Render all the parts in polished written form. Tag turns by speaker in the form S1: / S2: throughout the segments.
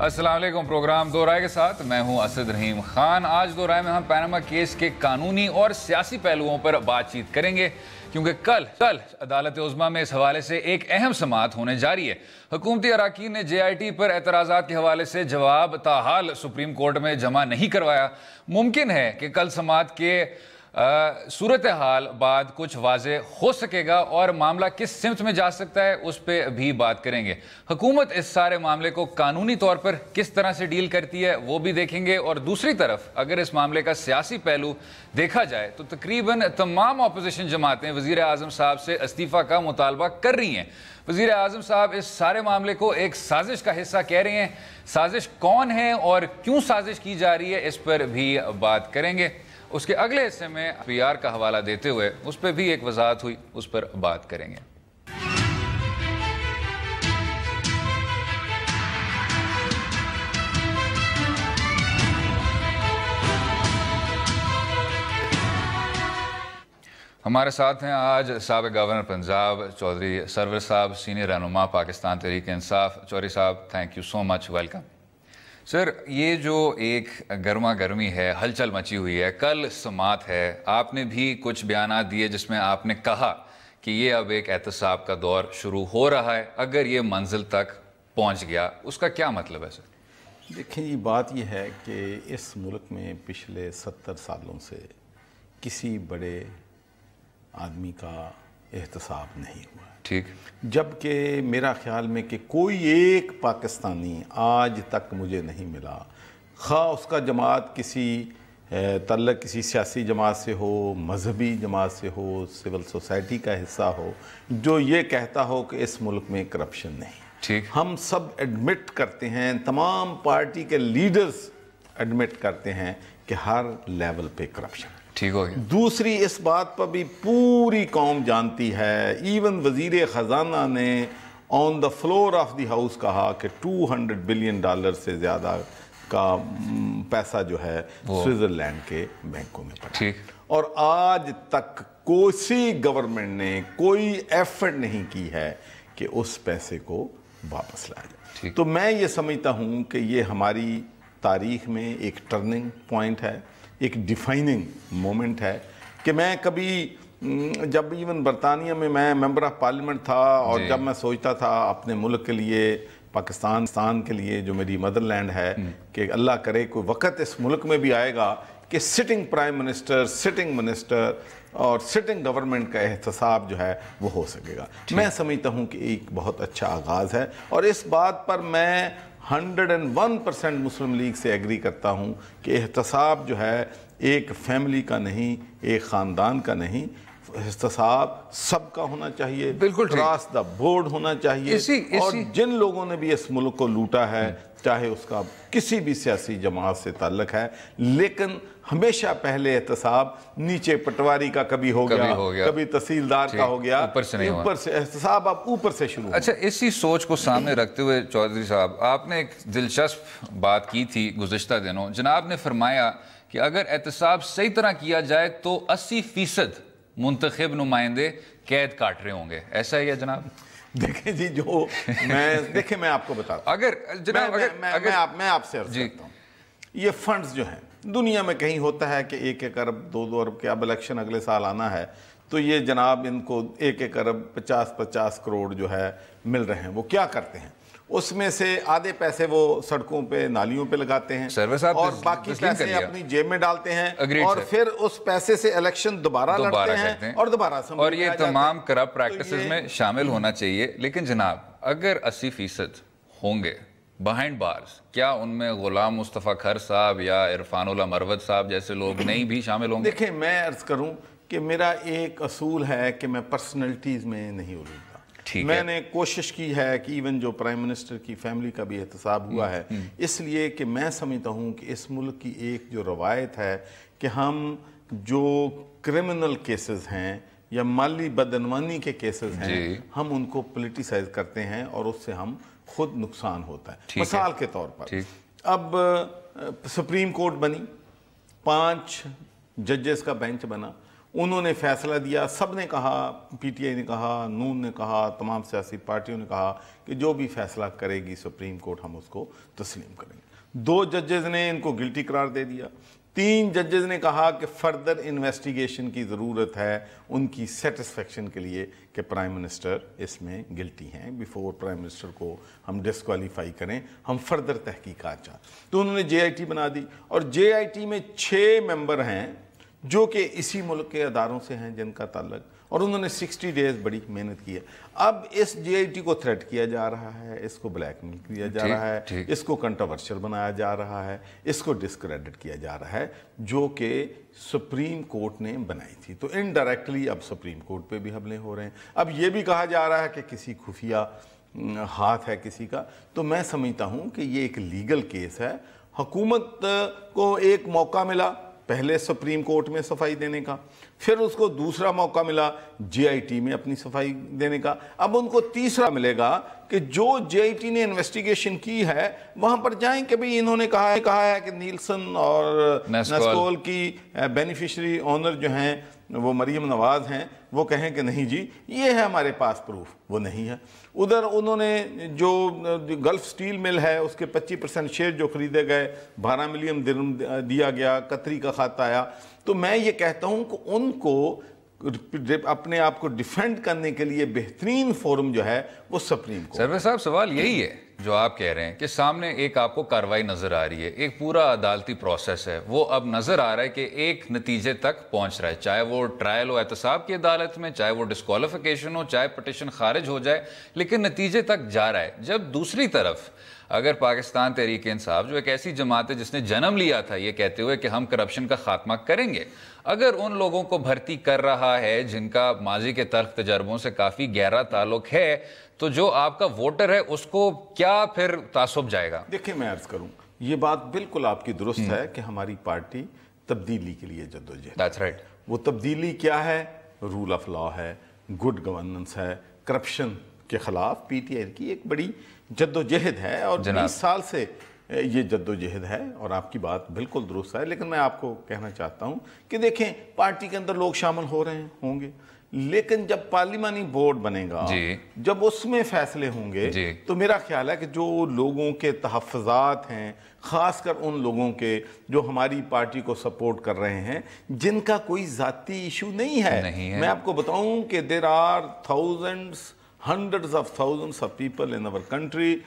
S1: अस्सलाम वालेकुम। प्रोग्राम दो राय के साथ मैं हूं असद रहीम खान। आज दो राय में हम पैनामा केस के कानूनी और सियासी पहलुओं पर बातचीत करेंगे, क्योंकि कल अदालत उज़्मा में इस हवाले से एक अहम समाअत होने जा रही है। हुकूमती अराकीन ने JIT पर एतराज़ात के हवाले से जवाब ताहाल सुप्रीम कोर्ट में जमा नहीं करवाया। मुमकिन है कि कल समाअत के सूरत हाल बाद कुछ वाज़े हो सकेगा और मामला किस सिमत में जा सकता है उस पर भी बात करेंगे। हुकूमत इस सारे मामले को कानूनी तौर पर किस तरह से डील करती है वो भी देखेंगे, और दूसरी तरफ अगर इस मामले का सियासी पहलू देखा जाए तो तकरीबन तमाम अपोजिशन जमातें वज़ीर आज़म साहब से इस्तीफ़ा का मुतालबा कर रही हैं। वज़ीर आज़म साहब इस सारे मामले को एक साजिश का हिस्सा कह रहे हैं। साजिश कौन है और क्यों साजिश की जा रही है इस पर भी बात करेंगे। उसके अगले हिस्से में PR का हवाला देते हुए उस पर भी एक वजाहत हुई, उस पर बात करेंगे। हमारे साथ हैं आज साबिक़ गवर्नर पंजाब चौधरी सरवर साहब, सीनियर रहनुमा पाकिस्तान तहरीक इंसाफ। चौधरी साहब, thank you so much, welcome. Sir, ये जो एक गर्मा गर्मी है, हलचल मची हुई है, कल समाअत है, आपने भी कुछ बयानात दिए जिसमें आपने कहा कि ये अब एक एहतसाब का दौर शुरू हो रहा है। अगर ये मंजिल तक पहुंच गया, उसका क्या मतलब है सर?
S2: देखिए, ये बात ये है कि इस मुल्क में पिछले 70 सालों से किसी बड़े आदमी का एहतसाब नहीं हुआ।
S1: ठीक।
S2: जबकि मेरा ख्याल में कि कोई एक पाकिस्तानी आज तक मुझे नहीं मिला, खा उसका जमात किसी तल्लक किसी सियासी जमात से हो, मजहबी जमात से हो, सिविल सोसाइटी का हिस्सा हो, जो ये कहता हो कि इस मुल्क में करप्शन नहीं।
S1: ठीक।
S2: हम सब एडमिट करते हैं, तमाम पार्टी के लीडर्स एडमिट करते हैं कि हर लेवल पे करप्शन।
S1: ठीक हो गया।
S2: दूसरी, इस बात पर भी पूरी कौम जानती है, इवन वजीर ख़जाना ने on the floor of the house कहा कि $200 बिलियन से ज़्यादा का पैसा जो है स्विट्ज़रलैंड के बैंकों में पड़ा।
S1: ठीक।
S2: और आज तक कोई गवर्नमेंट ने कोई एफर्ट नहीं की है कि उस पैसे को वापस लाया जाए। तो मैं ये समझता हूँ कि ये हमारी तारीख में एक टर्निंग पॉइंट है, एक डिफाइनिंग मोमेंट है। कि मैं कभी जब इवन बरतानिया में मैं मेंबर ऑफ पार्लियामेंट था और जब मैं सोचता था अपने मुल्क के लिए, पाकिस्तान के लिए जो मेरी मदरलैंड है, कि अल्लाह करे कोई वक्त इस मुल्क में भी आएगा कि sitting prime minister, sitting minister और सिटिंग गवर्नमेंट का एहतसाब जो है वो हो सकेगा। मैं समझता हूँ कि एक बहुत अच्छा आगाज़ है, और इस बात पर मैं 101% मुस्लिम लीग से एग्री करता हूँ कि एहतसाब जो है एक फैमिली का नहीं, एक ख़ानदान का नहीं, एहतसाब सबका होना चाहिए,
S1: बिल्कुल
S2: क्रॉस द बोर्ड होना चाहिए। और जिन लोगों ने भी इस मुल्क को लूटा है, चाहे उसका किसी भी सियासी जमात से ताल्लुक है, लेकिन हमेशा पहले एहतसाब नीचे पटवारी का कभी हो गया, कभी तहसीलदार का हो गया, ऊपर से एहतसाब अब ऊपर से शुरू।
S1: अच्छा, इसी सोच को सामने रखते हुए चौधरी साहब, आपने एक दिलचस्प बात की थी गुज़िश्ता दिनों। जनाब ने फरमाया कि अगर एहतसाब सही तरह किया जाए तो 80% मुंतखब नुमाइंदे कैद काट रहे होंगे। ऐसा ही है जनाब?
S2: देखें जी, जो मैं आपको बताता हूं,
S1: अगर जनाब
S2: मैं आपसे अर्ज करता हूं, ये फंड्स जो हैं दुनिया में कहीं होता है कि 1-1 अरब 2-2 अरब के, अब इलेक्शन अगले साल आना है तो ये जनाब इनको 1-1 अरब 50-50 करोड़ जो है मिल रहे हैं। वो क्या करते हैं, उसमें से आधे पैसे वो सड़कों पे, नालियों पे लगाते हैं और बाकी पैसे अपनी जेब में डालते हैं, और फिर उस पैसे से इलेक्शन दोबारा लड़ते हैं और दोबारा।
S1: और ये तमाम करप्ट प्रैक्टिसेस में शामिल होना चाहिए। लेकिन जनाब, अगर 80% होंगे बिहाइंड बार्स, क्या उनमें गुलाम मुस्तफ़ा खर साहब या इरफानुल्लाह मरवत साहब जैसे लोग नहीं भी शामिल होंगे?
S2: देखिए, मैं अर्ज करूं कि मेरा एक असूल है कि मैं पर्सनैलिटीज़ में नहीं उलझता। मैंने कोशिश की है कि इवन जो प्राइम मिनिस्टर की फैमिली का भी एहतसाब हुआ है, इसलिए कि मैं समझता हूँ कि इस मुल्क की एक जो रवायत है कि हम जो क्रिमिनल केसेस हैं या माली बदनवानी के केसेस हैं, हम उनको पोलिटिसाइज करते हैं और उससे हम खुद नुकसान होता है। मिसाल के तौर पर, अब सुप्रीम कोर्ट बनी, 5 जजेस का बेंच बना, उन्होंने फैसला दिया, सब ने कहा, पीटीआई ने कहा, नून ने कहा, तमाम सियासी पार्टियों ने कहा कि जो भी फैसला करेगी सुप्रीम कोर्ट हम उसको तस्लीम करेंगे। 2 जजेस ने इनको गिल्टी करार दे दिया। 3 जजेस ने कहा कि फर्दर इन्वेस्टिगेशन की ज़रूरत है उनकी सेटिस्फेक्शन के लिए कि प्राइम मिनिस्टर इसमें गिल्टी हैं, बिफोर प्राइम मिनिस्टर को हम डिस्क्वालीफाई करें, हम फर्दर तहकीकात चाहें। तो उन्होंने JIT बना दी और JIT में 6 मेंबर हैं जो कि इसी मुल्क के अदारों से हैं जिनका ताल्लुक, और उन्होंने 60 डेज बड़ी मेहनत की है। अब इस JIT को थ्रेट किया जा रहा है, इसको ब्लैकमेल किया जा रहा है, इसको कंट्रोवर्शियल बनाया जा रहा है, इसको डिस्क्रेडिट किया जा रहा है, जो कि सुप्रीम कोर्ट ने बनाई थी। तो इनडायरेक्टली अब सुप्रीम कोर्ट पे भी हमले हो रहे हैं। अब ये भी कहा जा रहा है कि किसी खुफिया हाथ है किसी का। तो मैं समझता हूँ कि ये एक लीगल केस है। हुकूमत को एक मौका मिला पहले सुप्रीम कोर्ट में सफाई देने का, फिर उसको दूसरा मौका मिला JIT में अपनी सफाई देने का, अब उनको तीसरा मिलेगा कि जो JIT ने इन्वेस्टिगेशन की है वहां पर जाएं कि भाई इन्होंने कहा है कि नीलसन और नस्कोल की बेनिफिशियरी ऑनर जो हैं वो मरीम नवाज हैं, वो कहें कि नहीं जी ये है हमारे पास प्रूफ, वो नहीं है। उधर उन्होंने जो गल्फ स्टील मिल है उसके 25% शेयर जो खरीदे गए, 12 मिलियन दिरहम दिया गया, कतरी का खाता आया। तो मैं ये कहता हूं कि उनको अपने आप को डिफेंड करने के लिए बेहतरीन फोरम जो है वो सुप्रीम कोर्ट।
S1: सर्वे साहब, सवाल यही है जो आप कह रहे हैं कि सामने एक आपको कार्रवाई नजर आ रही है, एक पूरा अदालती प्रोसेस है, वो अब नजर आ रहा है कि एक नतीजे तक पहुंच रहा है, चाहे वो ट्रायल हो एहतसाब की अदालत में, चाहे वो डिस्क्वालिफिकेशन हो, चाहे पिटिशन खारिज हो जाए, लेकिन नतीजे तक जा रहा है। जब दूसरी तरफ अगर पाकिस्तान तहरीक इंसाफ, जो एक ऐसी जमात है जिसने जन्म लिया था ये कहते हुए कि हम करप्शन का खात्मा करेंगे, अगर उन लोगों को भर्ती कर रहा है जिनका माजी के तल्ख तजर्बों से काफ़ी गहरा ताल्लुक है, तो जो आपका वोटर है उसको क्या फिर तासुब जाएगा?
S2: देखिए, मैं अर्ज करूं, ये बात बिल्कुल आपकी दुरुस्त है कि हमारी पार्टी तब्दीली के लिए जद्दोजहद।
S1: That's right.
S2: वो तब्दीली क्या है? रूल ऑफ लॉ है, गुड गवर्नेंस है, करप्शन के खिलाफ PTI की एक बड़ी जद्दोजहद है और 20 साल से ये जद्दोजहद है। और आपकी बात बिल्कुल दुरुस्त है, लेकिन मैं आपको कहना चाहता हूं कि देखें, पार्टी के अंदर लोग शामिल हो रहे होंगे, लेकिन जब पार्लिमानी बोर्ड बनेगा, जब उसमें फैसले होंगे, तो मेरा ख्याल है कि जो लोगों के तहफ़्फ़ुज़ात हैं, ख़ासकर उन लोगों के जो हमारी पार्टी को सपोर्ट कर रहे हैं, जिनका कोई ज़ाती इशू नहीं है। मैं आपको बताऊं कि there are thousands, hundreds of thousands of people in our country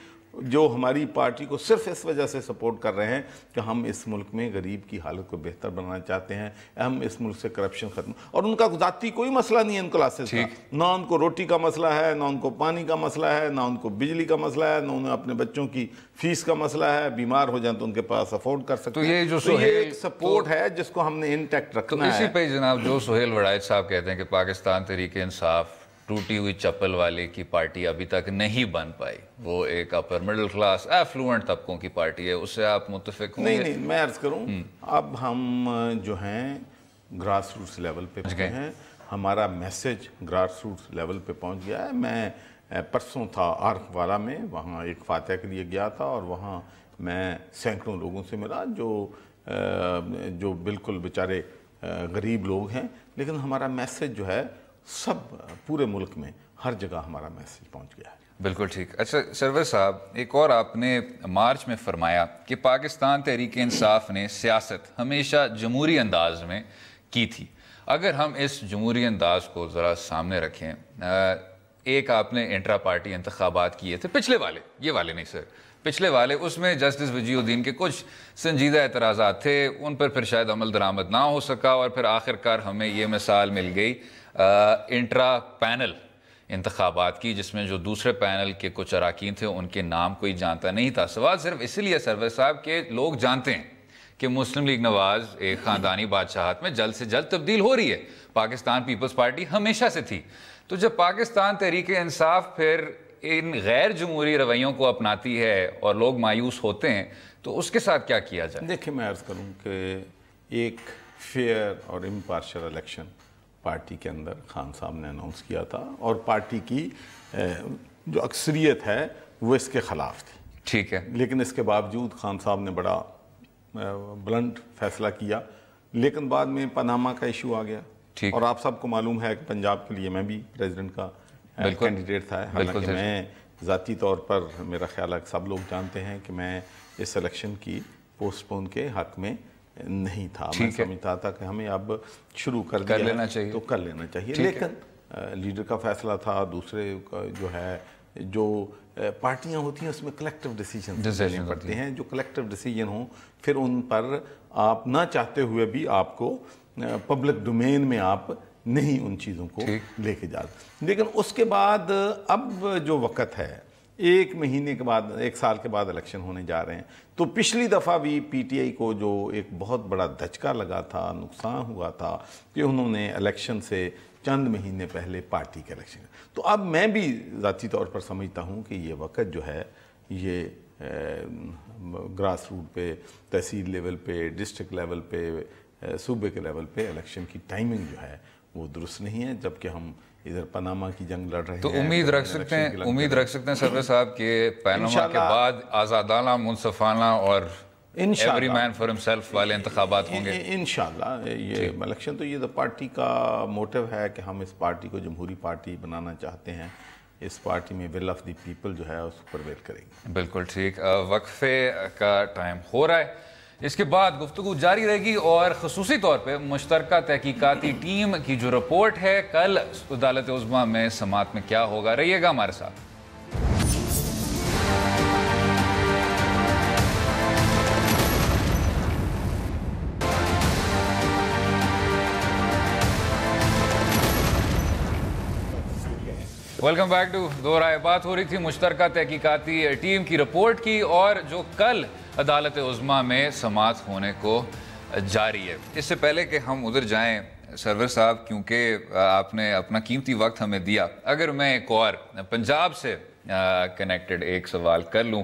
S2: जो हमारी पार्टी को सिर्फ इस वजह से सपोर्ट कर रहे हैं कि हम इस मुल्क में गरीब की हालत को बेहतर बनाना चाहते हैं, हम इस मुल्क से करप्शन खत्म, और उनका ज़ाती कोई मसला नहीं है इन क्लासेस का, ना उनको रोटी का मसला है, ना उनको पानी का मसला है, ना उनको बिजली का मसला है, ना उन्हें अपने बच्चों की फीस का मसला है, बीमार हो जाए तो उनके पास अफोर्ड कर सकते हैं।
S1: तो ये जो
S2: एक सपोर्ट है जिसको हमने इंटैक्ट रखना है।
S1: इसी पे जनाब जो सुहेल वड़ाइच साहब कहते हैं कि पाकिस्तान तहरीक इंसाफ टूटी हुई चप्पल वाले की पार्टी अभी तक नहीं बन पाई, वो एक अपर मिडिल क्लास एफ्लुएंट तबकों की पार्टी है, उससे आप मुत्तफिक होंगे?
S2: नहीं, मैं अर्ज करूं, अब हम जो हैं ग्रास रूट्स लेवल पे पहुंचे हैं, हमारा मैसेज ग्रास रूट्स लेवल पे पहुंच गया है। मैं परसों था आर्क वाला में, वहाँ एक फातह के लिए गया था और वहाँ मैं सैकड़ों लोगों से मिला जो बिल्कुल बेचारे गरीब लोग हैं, लेकिन हमारा मैसेज जो है सब पूरे मुल्क में हर जगह हमारा मैसेज पहुंच गया है।
S1: बिल्कुल ठीक। अच्छा सरवर साहब, एक और आपने मार्च में फरमाया कि पाकिस्तान तहरीक इंसाफ ने सियासत हमेशा जमहूरी अंदाज में की थी। अगर हम इस जमहूरी अंदाज को ज़रा सामने रखें, एक आपने इंट्रा पार्टी इंतखाबात किए थे, पिछले वाले, ये वाले नहीं सर, पिछले वाले, उसमें जस्टिस वजीउद्दीन के कुछ संजीदा एतराज़ात थे, उन पर फिर शायद अमल दरामद ना हो सका और फिर आखिरकार हमें ये मिसाल मिल गई इंट्रा पैनल इंतखाबात की, जिसमें जो दूसरे पैनल के कुछ अराकीन थे उनके नाम कोई जानता नहीं था। सवाल सिर्फ इसलिए सरवर साहब के लोग जानते हैं कि मुस्लिम लीग नवाज एक ख़ानदानी बादशाहत में जल्द से जल्द तब्दील हो रही है, पाकिस्तान पीपल्स पार्टी हमेशा से थी। तो जब पाकिस्तान तहरीक इंसाफ फिर इन गैर जमहूरी रवैयों को अपनाती है और लोग मायूस होते हैं, तो उसके साथ क्या किया जाए?
S2: देखिए, मैं अर्ज़ करूँ कि एक फेयर और इम्पार्शियल इलेक्शन पार्टी के अंदर खान साहब ने अनाउंस किया था और पार्टी की जो अक्सरियत है वो इसके ख़िलाफ़ थी।
S1: ठीक है,
S2: लेकिन इसके बावजूद खान साहब ने बड़ा ब्लंट फैसला किया, लेकिन बाद में पनामा का इशू आ गया, اور آپ سب کو معلوم ہے کہ پنجاب کے لیے میں بھی پریزیڈنٹ کا کینڈیڈیٹ تھا، حالانکہ میں ذاتی طور پر میرا خیال ہے کہ سب لوگ جانتے ہیں کہ میں اس الیکشن کی پوسٹ پون کے حق میں نہیں تھا. میں سمجھتا تھا کہ ہمیں اب شروع کر لینا چاہیے تو کر لینا چاہیے، لیکن لیڈر کا فیصلہ تھا. دوسرے جو ہے جو پارٹیاں ہوتی ہیں اس میں کلیکٹیو ڈیسیجن لینے پڑتے ہیں. جو کلیکٹیو ڈیسیجن ہوں پھر ان پر آپ نہ چاہتے ہوئے بھی آپ کو پبلک ڈومین میں آپ نہیں ان چیزوں کو لے کے جاتے. لیکن اس کے بعد اب جو وقت ہے، 1 مہینے کے بعد، 1 سال کے بعد الیکشن ہونے جا رہے ہیں، تو پچھلی دفعہ بھی پی ٹی آئی کو جو ایک بہت بڑا دھچکا لگا تھا، نقصان ہوا تھا کہ انہوں نے الیکشن سے چند مہینے پہلے پارٹی کے الیکشن. تو اب میں بھی ذاتی طور پر سمجھتا ہوں کہ یہ وقت جو ہے یہ گراس روٹ پہ، تحصیل لیول پہ، ڈسٹرکٹ لیول پہ، صوبے کے لیول پہ الیکشن کی ٹائمنگ جو ہے وہ درست نہیں ہے، جبکہ ہم ادھر پناما کی جنگ لڑ رہے ہیں.
S1: تو امید رکھ سکتے ہیں سروے صاحب کہ پاناما کے بعد آزادانہ، منصفانہ اور ایوری مین فار ہمسیلف والے انتخابات ہوں گے
S2: انشاءاللہ. یہ الیکشن تو یہ پارٹی کا موٹیو ہے کہ ہم اس پارٹی کو جمہوری پارٹی بنانا چاہتے ہیں. اس پارٹی میں ول آف دی پیپل جو ہے اس پر ویل کریں گے.
S1: بالکل ٹھیک. وقفے کا ٹائم ہو رہا ہے، اس کے بعد گفتگو جاری رہے گی، اور خصوصی طور پہ مشترکہ تحقیقاتی ٹیم کی جو رپورٹ ہے کل عدالت عظمیٰ میں سماعت میں کیا ہوگا. رہیے گا ہمارے ساتھ. ویلکم بیک ٹو دو رائے. بات ہو رہی تھی مشترکہ تحقیقاتی ٹیم کی رپورٹ کی، اور جو کل عدالت عظمیٰ میں سماعت ہونے کو جاری ہے. اس سے پہلے کہ ہم ادھر جائیں سرور صاحب، کیونکہ آپ نے اپنا قیمتی وقت ہمیں دیا، اگر میں ایک اور پنجاب سے کنیکٹڈ ایک سوال کر لوں.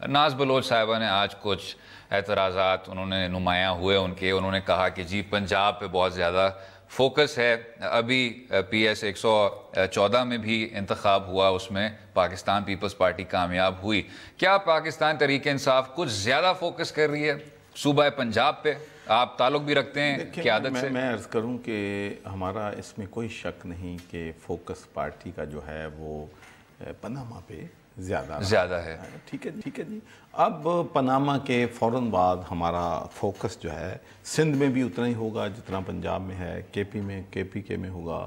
S1: ناز بلوچ صاحبہ نے آج کچھ اعتراضات انہوں نے نمایاں ہوئے انہوں نے کہا کہ جی پنجاب پہ بہت زیادہ فوکس ہے. ابھی پی ایس 114 میں بھی انتخاب ہوا، اس میں پاکستان پیپلز پارٹی کامیاب ہوئی. کیا پاکستان تحریک انصاف کچھ زیادہ فوکس کر رہی ہے صوبہ پنجاب پہ؟ آپ تعلق بھی رکھتے ہیں قیادت سے.
S2: میں عرض کروں کہ ہمارا اس میں کوئی شک نہیں کہ فوکس پارٹی کا جو ہے وہ پناما پہ زیادہ ہے. ٹھیک ہے جی. اب پناما کے فوراً بعد ہمارا فوکس جو ہے سندھ میں بھی اتنا ہی ہوگا جتنا پنجاب میں ہے، کے پی کے میں ہوگا،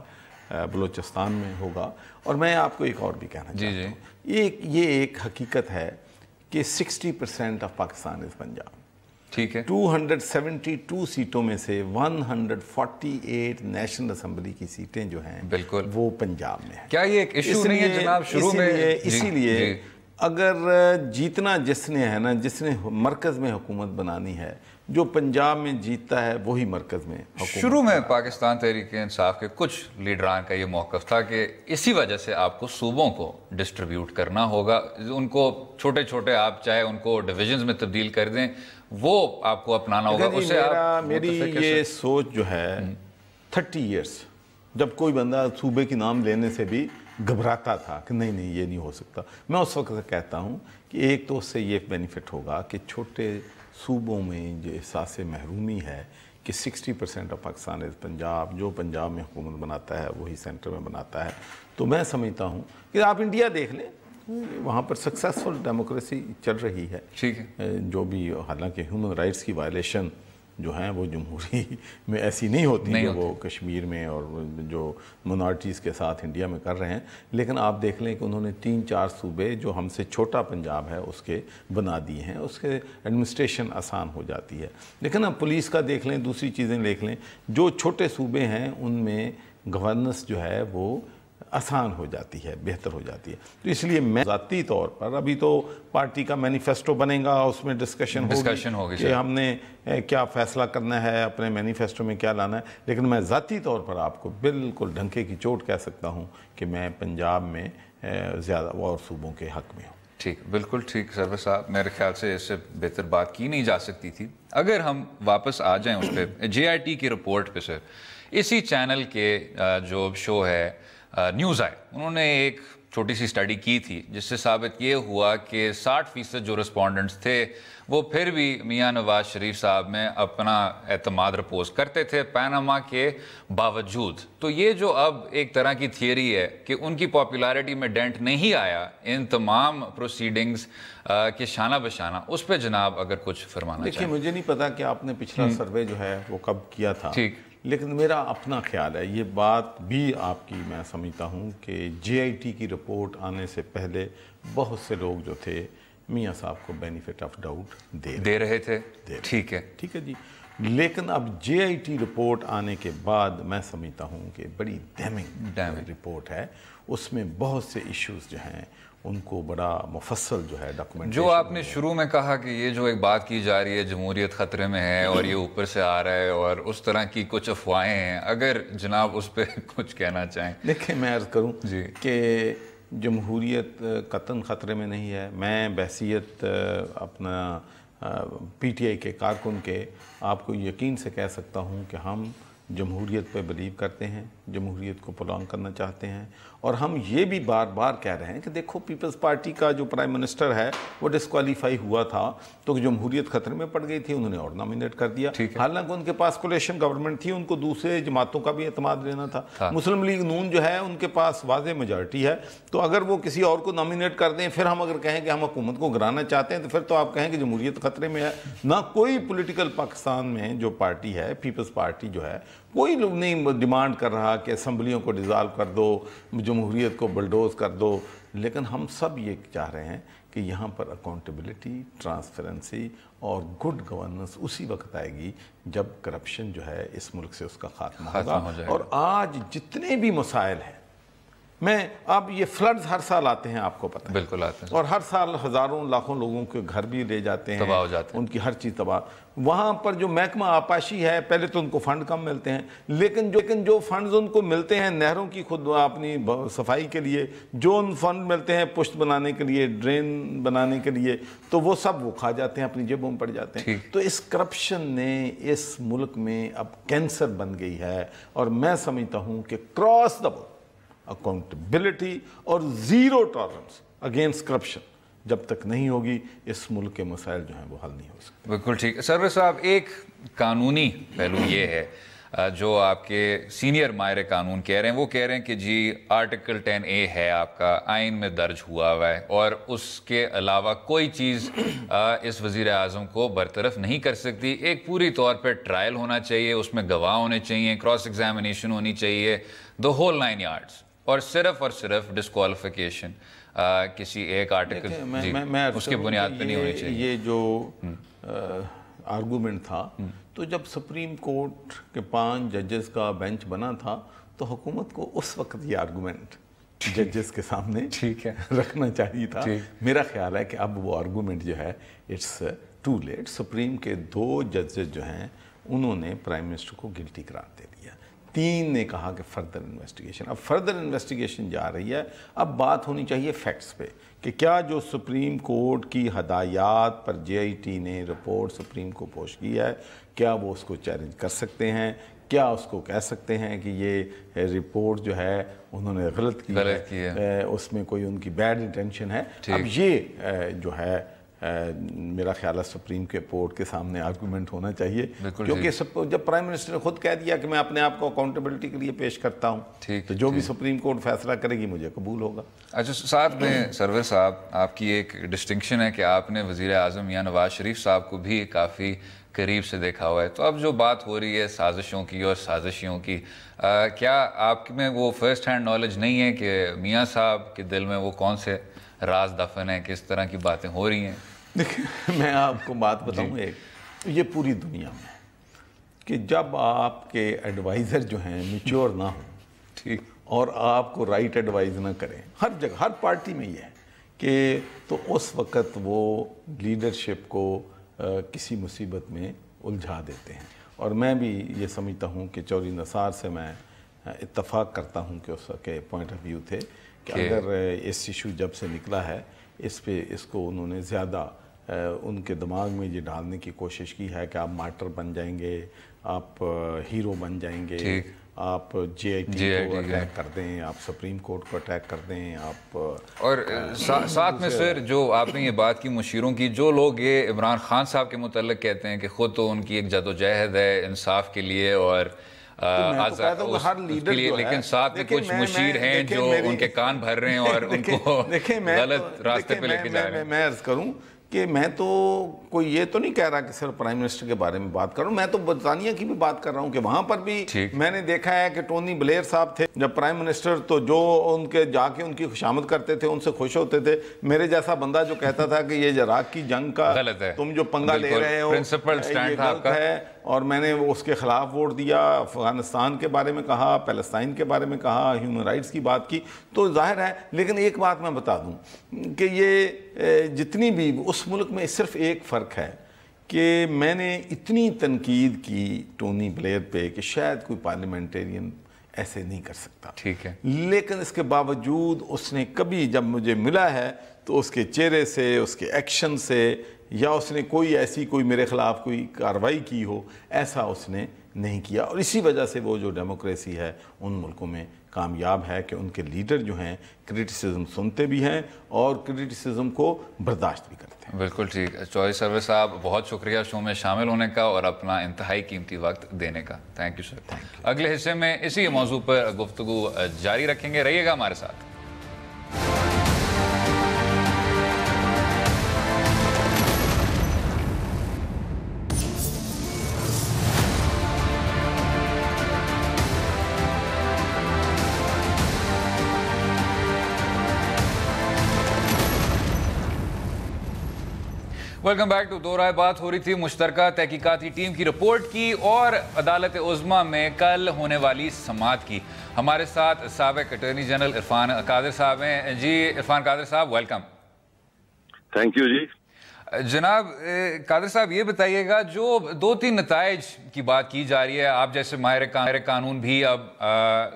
S2: بلوچستان میں ہوگا. اور میں آپ کو ایک اور بھی کہنا چاہتا ہوں، یہ ایک حقیقت ہے کہ 60% آف پاکستان از پنجاب.
S1: ٹھیک ہے.
S2: 272 سیٹوں میں سے 148 نیشنل اسمبلی کی سیٹیں جو ہیں
S1: بالکل
S2: وہ پنجاب میں ہیں.
S1: کیا یہ ایک ایشو نہیں ہے جناب شروع میں؟
S2: اسی لیے اگر جیتنا جس نے مرکز میں حکومت بنانی ہے، جو پنجاب میں جیتتا ہے وہی مرکز میں حکومت.
S1: شروع میں پاکستان تحریک انصاف کے کچھ لیڈران کا یہ موقف تھا کہ اسی وجہ سے آپ کو صوبوں کو ڈسٹریبیوٹ کرنا ہوگا، ان کو چھوٹے آپ چاہے ان کو ڈویژنز میں تبدیل کر دیں، وہ آپ کو اپنانا ہوگا.
S2: میری یہ سوچ جو ہے 30 ایئرس، جب کوئی بندہ صوبے کی نام لینے سے بھی گھبراتا تھا کہ نہیں یہ نہیں ہو سکتا، میں اس وقت کہتا ہوں کہ ایک تو اس سے یہ بینیفٹ ہوگا کہ چھوٹے صوبوں میں جو احساس محرومی ہے کہ 60% آف پاکستان از پنجاب، جو پنجاب میں حکومت بناتا ہے وہی سینٹر میں بناتا ہے. تو میں سمجھتا ہوں کہ آپ انڈیا دیکھ لیں، وہاں پر سکسیسفل ڈیموکریسی چل رہی ہے.
S1: ٹھیک ہے.
S2: جو بھی حالانکہ ہیومن رائٹس کی وائلیشن جو ہیں وہ جمہوری میں ایسی نہیں ہوتی کہ وہ کشمیر میں اور جو منارٹیز کے ساتھ انڈیا میں کر رہے ہیں، لیکن آپ دیکھ لیں کہ انہوں نے 3-4 صوبے جو ہم سے چھوٹا پنجاب ہے اس کے بنا دیے ہیں، اس کے ایڈمنسٹریشن آسان ہو جاتی ہے. لیکن اب پولیس کا دیکھ لیں، دوسری چیزیں دیکھ لیں، جو چھوٹے صوبے ہیں ان میں گورننس جو ہے وہ آسان ہو جاتی ہے، بہتر ہو جاتی ہے. تو اس لیے میں ذاتی طور پر، ابھی تو پارٹی کا مینیفیسٹو بنے گا، اس میں ڈسکشن ہوگی کہ ہم نے کیا فیصلہ کرنا ہے، اپنے مینیفیسٹو میں کیا لانا ہے. لیکن میں ذاتی طور پر آپ کو بالکل ڈھنکے کی چوٹ کہہ سکتا ہوں کہ میں پنجاب میں زیادہ اور صوبوں کے حق میں ہوں.
S1: ٹھیک، بالکل ٹھیک سروے صاحب. میرے خیال سے اس سے بہتر بات کی نہیں جا سکتی تھی. اگر ہم واپس آ جائیں اس پہ جے آئی ٹی کی رپورٹ پہ، سر اسی چینل کے جو شو ہے نیوز آئے، انہوں نے ایک छोटी सी स्टडी की थी जिससे साबित ये हुआ कि 60% जो रिस्पोंडेंट्स थे वो फिर भी मियां नवाज शरीफ साहब में अपना एतमाद रिपोज करते थे पैनामा के बावजूद। तो ये जो अब एक तरह की थियरी है कि उनकी पॉपुलैरिटी में डेंट नहीं आया इन तमाम प्रोसीडिंग्स के शाना बशाना, उस पर जनाब अगर कुछ फरमाना
S2: देखिए, मुझे नहीं पता कि आपने पिछला सर्वे जो है वो कब किया था,
S1: ठीक,
S2: लेकिन मेरा अपना ख्याल है, ये बात भी आपकी मैं समझता हूँ कि JIT की रिपोर्ट आने से पहले बहुत से लोग जो थे मियाँ साहब को बेनिफिट ऑफ डाउट दे रहे थे। ठीक है जी। लेकिन अब JIT रिपोर्ट आने के बाद मैं समझता हूँ कि बड़ी डैमिंग रिपोर्ट है, उसमें बहुत से इश्यूज जो हैं उनको बड़ा मुफस्सल जो है डॉक्यूमेंट।
S1: जो आपने शुरू में कहा कि ये जो एक बात की जा रही है जमहूरियत ख़तरे में है और ये ऊपर से आ रहा है और उस तरह की कुछ अफवाहें हैं, अगर जनाब उस पर कुछ कहना चाहें।
S2: देखिए, मैं अर्ज़ करूँ कि जमहूरियत कतन ख़तरे में नहीं है। मैं बहसीत अपना PTI के कारकुन के आपको यकीन से कह सकता हूँ कि हम जमहूरियत पे बिलीव करते हैं, जमहूरियत को प्रोलॉन्ग करना चाहते हैं, और हम ये भी बार बार कह रहे हैं कि देखो, पीपल्स पार्टी का जो प्राइम मिनिस्टर है वो डिस्क्वालीफाई हुआ था तो जमहूरियत खतरे में पड़ गई थी, उन्होंने और नॉमिनेट कर दिया। हालांकि उनके पास कोलिशन गवर्नमेंट थी, उनको दूसरे जमातों का भी एतमाद लेना था। मुस्लिम लीग नून जो है उनके पास वाज़ेह मेजॉरिटी है, तो अगर वो किसी और को नॉमिनेट कर दें, फिर हम अगर कहें कि हम हुकूमत को गिराना चाहते हैं, तो फिर तो आप कहें कि जमहूरियत खतरे में है। ना कोई पोलिटिकल पाकिस्तान में जो पार्टी है, पीपल्स पार्टी जो है, कोई लोग नहीं डिमांड कर रहा कि असम्बलियों को डिज़ाल्व कर दो, जमहूरियत को बलडोज कर दो, लेकिन हम सब ये चाह रहे हैं कि यहाँ पर अकाउंटेबिलिटी, ट्रांसपेरेंसी और गुड गवर्नेंस उसी वक्त आएगी जब करप्शन जो है इस मुल्क से उसका खात्मा होगा। और आज जितने भी मसाइल हैं, अब ये फ्लड्स हर साल आते हैं, आपको पता है,
S1: बिल्कुल आते हैं,
S2: और हर साल हज़ारों लाखों लोगों के घर भी ले जाते हैं,
S1: तबाह हो जाते हैं,
S2: उनकी हर चीज़ तबाह। वहाँ पर जो महकमा आपाशी है, पहले तो उनको फ़ंड कम मिलते हैं, लेकिन जो फंड्स उनको मिलते हैं नहरों की खुद अपनी सफाई के लिए, जो उन फंड मिलते हैं पुश्त बनाने के लिए, ड्रेन बनाने के लिए, तो वो सब वो खा जाते हैं, अपनी जेबों में पड़ जाते हैं। तो इस करप्शन ने इस मुल्क में अब कैंसर बन गई है, और मैं समझता हूँ कि क्रॉस द बोर्ड अकाउंटेबिलिटी और ज़ीरो टॉलरेंस अगेंस्ट करप्शन जब तक नहीं होगी, इस मुल्क के मसाइल जो हैं वो हल नहीं हो सकते।
S1: बिल्कुल ठीक। सरवर साहब, एक कानूनी पहलू ये है जो आपके सीनियर माहिर कानून कह रहे हैं, वो कह रहे हैं कि जी आर्टिकल 10A है आपका आइन में दर्ज हुआ है और उसके अलावा कोई चीज़ इस वज़ीर आज़म को बरतरफ नहीं कर सकती। एक पूरी तौर पर ट्रायल होना चाहिए, उसमें गवाह होने चाहिए, क्रॉस एग्जामिनेशन होनी चाहिए, द होल 9 यार्ड्स, और सिर्फ डिस्क्वालिफिकेशन किसी एक आर्टिकल उसके बुनियाद पे नहीं होनी चाहिए।
S2: ये जो आर्गूमेंट था, तो जब सुप्रीम कोर्ट के 5 जजेस का बेंच बना था, तो हुकूमत को उस वक्त ये आर्गूमेंट जजेस के सामने रखना चाहिए था। मेरा ख्याल है कि अब वो आर्गूमेंट जो है इट्स टू लेट। सुप्रीम के 2 जजेस जो हैं उन्होंने प्राइम मिनिस्टर को गिल्टी करार दे दिया, 3 ने कहा कि फर्दर इन्वेस्टिगेशन। अब फर्दर इन्वेस्टिगेशन जा रही है, अब बात होनी चाहिए फैक्ट्स पे कि क्या जो सुप्रीम कोर्ट की हदायत पर JIT ने रिपोर्ट सुप्रीम को पेश की है, क्या वो उसको चैलेंज कर सकते हैं, क्या उसको कह सकते हैं कि ये रिपोर्ट जो है उन्होंने गलत की है, उसमें कोई उनकी बैड इंटेंशन है। अब ये जो है मेरा ख्याल है सुप्रीम के कोर्ट के सामने आर्गूमेंट होना चाहिए, क्योंकि जब प्राइम मिनिस्टर ने खुद कह दिया कि मैं अपने आप को अकाउंटेबिलिटी के लिए पेश करता हूँ, तो जो भी सुप्रीम कोर्ट फैसला करेगी मुझे कबूल होगा।
S1: अच्छा, साथ में सरवर साहब, आपकी एक डिस्टिंक्शन है कि आपने वज़ीर आज़म मियां नवाज शरीफ साहब को भी काफ़ी करीब से देखा हुआ है। तो अब जो बात हो रही है साजिशों की और साजिशियों की, क्या आप में वो फर्स्ट हैंड नॉलेज नहीं है कि मियाँ साहब के दिल में वो कौन से राज दफन है, किस तरह की बातें हो रही हैं?
S2: देखिए, मैं आपको बात बताऊं, एक ये पूरी दुनिया में कि जब आपके एडवाइज़र जो हैं मैच्योर ना हो, ठीक, और आपको राइट एडवाइस ना करें, हर जगह हर पार्टी में ये है कि तो उस वक़्त वो लीडरशिप को किसी मुसीबत में उलझा देते हैं। और मैं भी ये समझता हूँ कि चौधरी निसार से मैं इत्तफाक करता हूँ कि उसके पॉइंट ऑफ व्यू थे कि अगर इस इशू जब से निकला है, इसको उन्होंने ज़्यादा उनके दिमाग में ये डालने की कोशिश की है कि आप मार्टर बन जाएंगे, आप हीरो बन जाएंगे, آپ JIT کو اٹیک کر دیں, آپ سپریم کورٹ کو اٹیک کر دیں, آپ
S1: اور ساتھ میں سر جو آپ نے یہ بات کی مشیروں کی, جو لوگ یہ عمران خان صاحب کے متعلق کہتے ہیں کہ خود تو ان کی ایک جدوجہد ہے انصاف کے لیے اور لیکن ساتھ میں کچھ مشیر ہیں جو ان کے کان بھر رہے ہیں اور ان کو غلط راستے پہ لے کے جا رہے ہیں.
S2: میں عرض کروں کہ میں تو کوئی یہ تو نہیں کہہ رہا کہ صرف پرائم منسٹر کے بارے میں بات کروں, میں تو برطانیہ کی بھی بات کر رہا ہوں کہ وہاں پر بھی میں نے دیکھا ہے کہ ٹونی بلیئر صاحب تھے جب پرائم منسٹر, تو جو ان کے جا کے ان کی خوشامد کرتے تھے, ان سے خوش ہوتے تھے. میرے جیسا بندہ جو کہتا تھا کہ یہ عراق کی جنگ کا تم جو پنگا لے رہے ہو یہ غلط ہے, اور میں نے اس کے خلاف ووٹ دیا, افغانستان کے بارے میں کہا, پیلسٹائن کے بارے میں کہا, ہیومن رائٹس کی بات کی, تو ظاہر ہے. لیکن ایک بات میں بتا دوں کہ یہ جتنی بھی اس ملک میں صرف ایک فرق ہے کہ میں نے اتنی تنقید کی ٹونی بلیئر پہ کہ شاید کوئی پارلیمنٹیرین ایسے نہیں کر سکتا,
S1: ٹھیک ہے,
S2: لیکن اس کے باوجود اس نے کبھی جب مجھے ملا ہے تو اس کے چہرے سے, اس کے ایکشن سے, یا اس نے کوئی میرے خلاف کوئی کارروائی کی ہو, ایسا اس نے نہیں کیا. اور اسی وجہ سے وہ جو ڈیموکریسی ہے ان ملکوں میں کامیاب ہے کہ ان کے لیڈر جو ہیں کرٹیسزم سنتے بھی ہیں اور کرٹیسزم کو برداشت بھی کرتے ہیں.
S1: بالکل ٹھیک. چودھری سرور صاحب بہت شکریہ شو میں شامل ہونے کا اور اپنا انتہائی قیمتی وقت دینے کا. Thank you sir. اگلے حصے میں اسی موضوع پر گفتگو جاری رکھیں گے, رہیے گا ہمارے ساتھ. ویلکم بیک ٹو دو رائے. بات ہو رہی تھی مشترکہ تحقیقاتی ٹیم کی رپورٹ کی اور عدالت عظمیٰ میں کل ہونے والی سماعت کی. ہمارے ساتھ سابق اٹارنی جنرل عرفان قادر صاحب ہیں. جی عرفان قادر صاحب ویلکم.
S3: Thank you. جی
S1: جناب قادر صاحب یہ بتائیے گا, جو 2-3 نتائج کی بات کی جا رہی ہے, آپ جیسے ماہر قانون بھی اب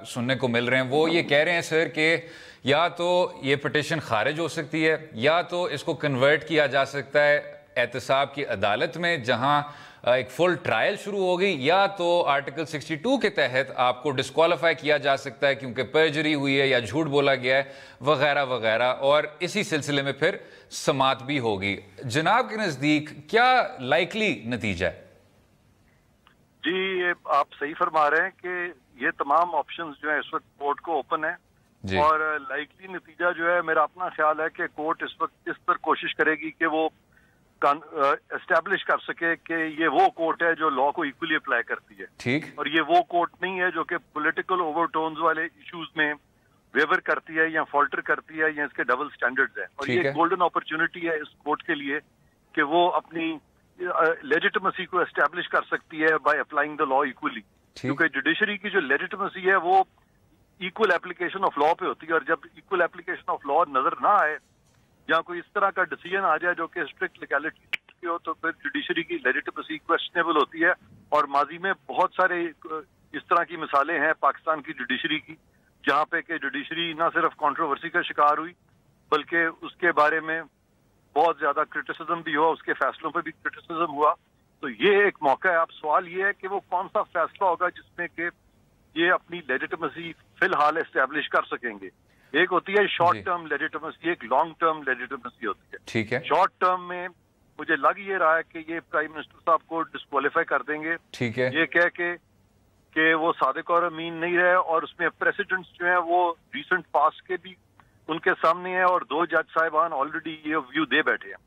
S1: سننے کو مل رہے ہیں, وہ یہ کہہ رہے ہیں سر کہ یا تو یہ پٹیشن خارج ہو سکتی ہے, یا تو اس کو کنورٹ کیا جا سکتا ہے احتساب کی عدالت میں جہاں ایک فل ٹرائل شروع ہوگی, یا تو آرٹیکل 62 کے تحت آپ کو ڈسکوالیفائی کیا جا سکتا ہے کیونکہ پرجری ہوئی ہے یا جھوٹ بولا گیا ہے وغیرہ وغیرہ, اور اسی سلسلے میں پھر سماعت بھی ہوگی. جناب کے نزدیک کیا لائکلی نتیجہ ہے؟
S3: جی یہ آپ صحیح فرما رہے ہیں کہ یہ تمام آپشنز جو ہیں اس وقت کورٹ کو اوپن ہیں, اور لائکلی نتیجہ جو ہے میرا اپنا خیال ہے کہ کورٹ اس وقت اس پر کوشش کرے گی کہ وہ اسٹیبلش کر سکے کہ یہ وہ کورٹ ہے جو لا کو ایکولی اپلائی کرتی ہے.
S1: ٹھیک.
S3: اور یہ وہ کورٹ نہیں ہے جو کہ پولیٹیکل اوور ٹونز والے ایشوز میں ویور کرتی ہے یا فالٹر کرتی ہے یا اس کے ڈبل سٹینڈرڈز ہیں. اور یہ گولڈن اپرچونٹی ہے اس کورٹ کے لیے کہ وہ اپنی لیجیٹمیسی کو اسٹیبلش کر سکتی ہے by applying the law equally, کیونکہ جوڈیشری کی جو لیجیٹمیسی ہے وہ ایکول اپلیکیشن آف لا پہ ہوتی ہے, اور جب ایکول اپلیکیشن آف لا نظر نہ آئے یا کوئی اس طرح کا ڈیسیژن آ جائے جو کہ اسٹرکٹ لیگیلٹی کی ہو, تو پھر جوڈیشری کی لیجیٹمیسی کویسچنیبل ہوتی ہے. اور ماضی میں بہت سارے اس طرح کی مثالیں ہیں پاکستان کی جوڈیشری کی, جہاں پہ کہ جوڈیشری نہ صرف کنٹروورسی کا شکار ہوئی بلکہ اس کے بارے میں بہت زیادہ کرٹیسزم بھی ہوا, اس کے فیصلوں پہ بھی کرٹیسزم ہوا. تو یہ ایک موقع ہے. اب سوال یہ ہے کہ وہ کون سا فیصلہ ہوگا جس میں کہ یہ اپنی لیجیٹمیسی فی الحال اسٹیبلش کر سکیں گے. ایک ہوتی ہے شارٹ ٹرم لیجیٹمیسی, ایک لانگ ٹرم لیجیٹمیسی ہوتی ہے.
S1: ٹھیک ہے.
S3: شارٹ ٹرم میں مجھے لگ یہ رہا ہے کہ یہ پرائم منسٹر صاحب کو ڈسکوالیفائی کر دیں گے,
S1: ٹھیک ہے,
S3: یہ کہہ کے کہ وہ صادق اور امین نہیں رہے, اور اس میں پریسیڈنٹس جو ہیں وہ ریسنٹ پاس کے بھی ان کے سامنے ہیں, اور 2 جج صاحبان آلریڈی یہ ویو دے بیٹھے ہیں.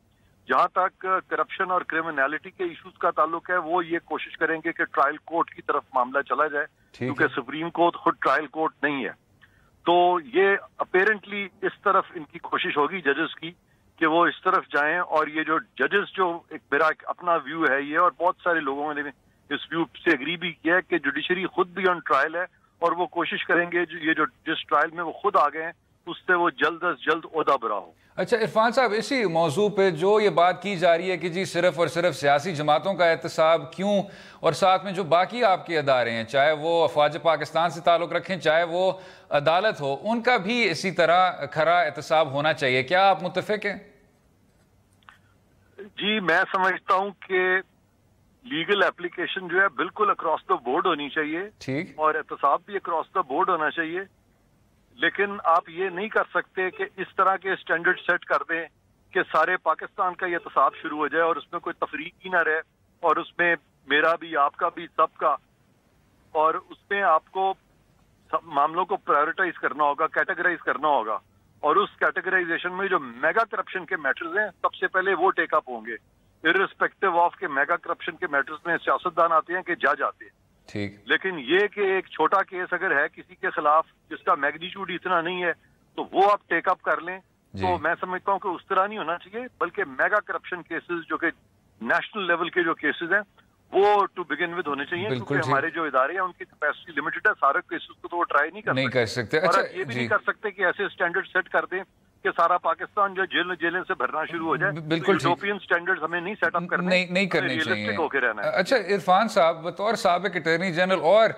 S3: جہاں تک کرپشن اور کرمنالٹی کے ایشوز کا تعلق ہے, وہ یہ کوشش کریں گے کہ ٹرائل کورٹ کی طرف معاملہ چلا جائے, کیونکہ سپریم کورٹ خود ٹرائل کورٹ نہیں ہے. تو یہ اپیرنٹلی اس طرف ان کی کوشش ہوگی ججز کی کہ وہ اس طرف جائیں, اور یہ جو ججز جو میرا اپنا ویو ہے یہ, اور بہت سارے لوگوں نے اس ویو سے اگری بھی کیا ہے کہ جوڈیشری خود بھی آن ٹرائل ہے, اور وہ کوشش کریں گے یہ جو جس ٹرائل میں وہ خود آ گئے ہیں اس سے وہ جلد از جلد عہدہ برا ہو.
S1: اچھا عرفان صاحب, اسی موضوع پہ جو یہ بات کی جا رہی ہے کہ جی صرف اور صرف سیاسی جماعتوں کا احتساب کیوں, اور ساتھ میں جو باقی آپ کے ادارے ہیں, چاہے وہ افواج پاکستان سے تعلق رکھیں چاہے وہ عدالت ہو, ان کا بھی اسی طرح کھرا احتساب ہونا چاہیے, کیا آپ متفق ہیں؟
S3: جی میں سمجھتا ہوں کہ लीगल एप्लीकेशन जो है बिल्कुल अक्रॉस द बोर्ड होनी चाहिए,
S1: ठीक,
S3: और एहतसाब भी अक्रॉस द बोर्ड होना चाहिए। लेकिन आप ये नहीं कर सकते कि इस तरह के स्टैंडर्ड सेट कर दें कि सारे पाकिस्तान का ये एहतसाब शुरू हो जाए और उसमें कोई तफरीक ही ना रहे, और उसमें मेरा भी, आपका भी, सबका, और उसमें आपको मामलों को प्रायोरिटाइज करना होगा, कैटेगराइज करना होगा, और उस कैटेगराइजेशन में जो मेगा करप्शन के मैटर्स हैं सबसे पहले वो टेक अप होंगे, इर्रिस्पेक्टिव ऑफ के मेगा करप्शन के मैटर्स में सियासतदान आते हैं कि जज आते हैं,
S1: ठीक।
S3: लेकिन ये कि एक छोटा केस अगर है किसी के खिलाफ जिसका मैग्नीट्यूड इतना नहीं है तो वो आप टेक अप कर लें, तो मैं समझता हूँ कि उस तरह नहीं होना चाहिए, बल्कि मेगा करप्शन केसेस जो कि नेशनल लेवल के जो केसेस हैं वो टू बिगिन विद होने चाहिए, क्योंकि हमारे जो इदारे हैं उनकी कैपेसिटी लिमिटेड है, सारे केसेस को तो वो ट्राई नहीं कर सकते।
S1: अच्छा,
S3: और ये भी नहीं कर सकते कि ऐसे स्टैंडर्ड सेट कर दें कि सारा पाकिस्तान जो जेल से भरना शुरू हो जाए।
S1: बिल्कुल,
S3: यूरोपियन स्टैंडर्ड्स हमें नहीं सेटअप करने,
S1: नहीं करने चाहिए।
S3: होके रहना है।
S1: अच्छा इरफान साहब, बतौर साबिक अटॉर्नी जनरल और